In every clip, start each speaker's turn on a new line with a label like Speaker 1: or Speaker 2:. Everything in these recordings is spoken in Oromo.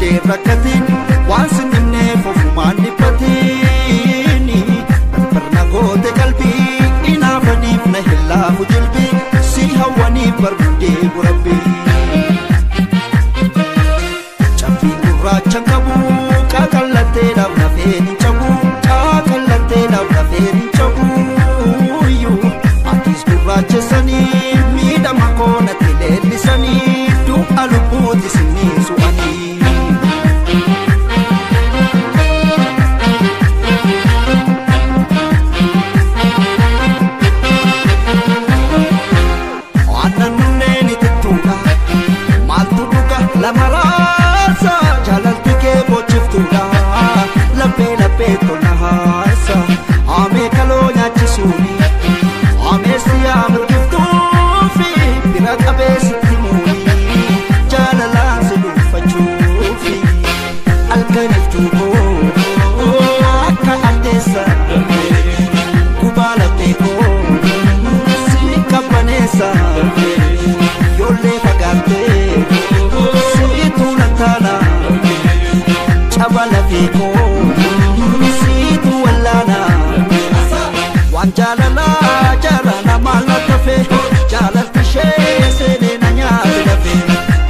Speaker 1: badadee rakkatiin waan sinimnee fofumaan dhiphatini barna goote qalbii inaafaniif na hillaafu jilbii si hawwaniif barbaadee burabbii cabbii gurraacha qabu qaaqallatteedhaaf lafeen hin cabu qaaqallatteedhaaf lafeen hin cabu atis gurraachessanii miidhama koonatti leellisanii du'a lubbuuti sinii su'anii Lamarasa jalalti ke bochiftuudha laphee laphee tolna haasa amee kaloo nyaachisuuni amee siyaa mirgiftuufi bira qabee sitti muuni jaalalaan si dhuunfachuufi alkaniftuuboo akka addeessa gubaa laphee koo si qabbaneessa yoollee fagaattee Chabala fiko, situ walana. Wan jalala jalana malakafe, jalal kishe sene nanya bilafe.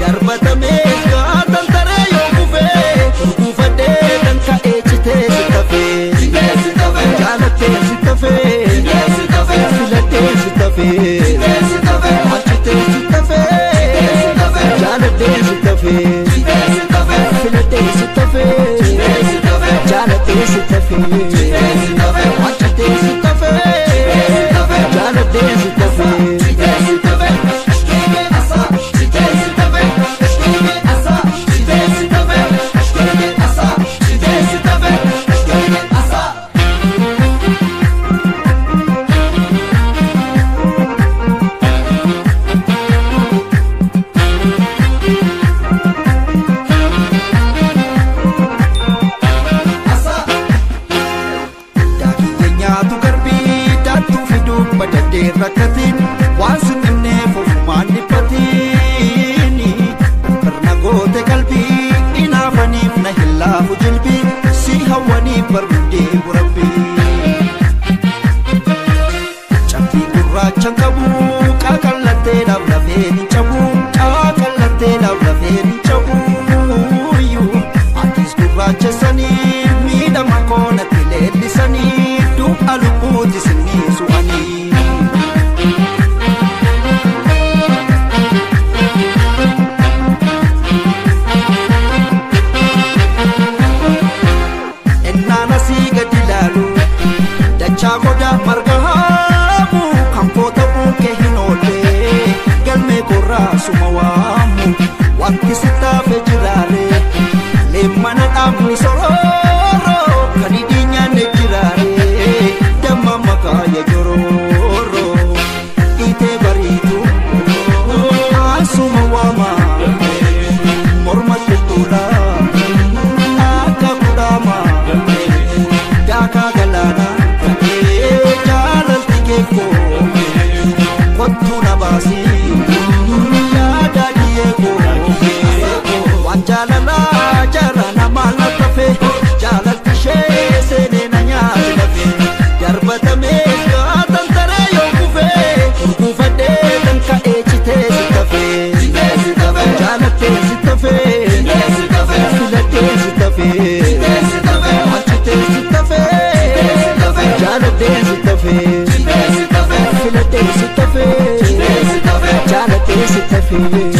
Speaker 1: Darbata mezga tantare yo kufe, kufade tanka echite sitafe. Jalate sitafe, filate sitafe, achite sitafe, jalate sitafe. Filate sitafe, jalate sitafe, achite sitafe, jalate sitafe. Badadee rakkatiin waan sinimnee fofumaan dhiphatini barna goote qalbii inaafaniif na hillaafu jilbii si hawwaniif barbaadee burabbii cabbii gurraacha qabu qaaqallatteedhaaf lafeen hin cabu qaaqallatteedhaaf lafeen hin cabu atis gurraachessanii miidhama koonatti leellisanii du'a lubbuuti sinii su'anii Chagoda margahamu kampota buke hinole galme korra sumawamu wanti sitafe jirare lemana amni sororo kanidinya ne jirare damma makaya jororo ite baritu asumawama morma tutula akakudama daka galana Kontuna basi, yada diego. Wan jalala jarana malakafe, jalal kishe sene nanya bilafe. Darbata mezga tantare yo kufe, kufade tanka echite sitafe. Jalate sitafe, filate sitafe, achite sitafe, jalate sitafe. Filate sitafe, jalate sitafe.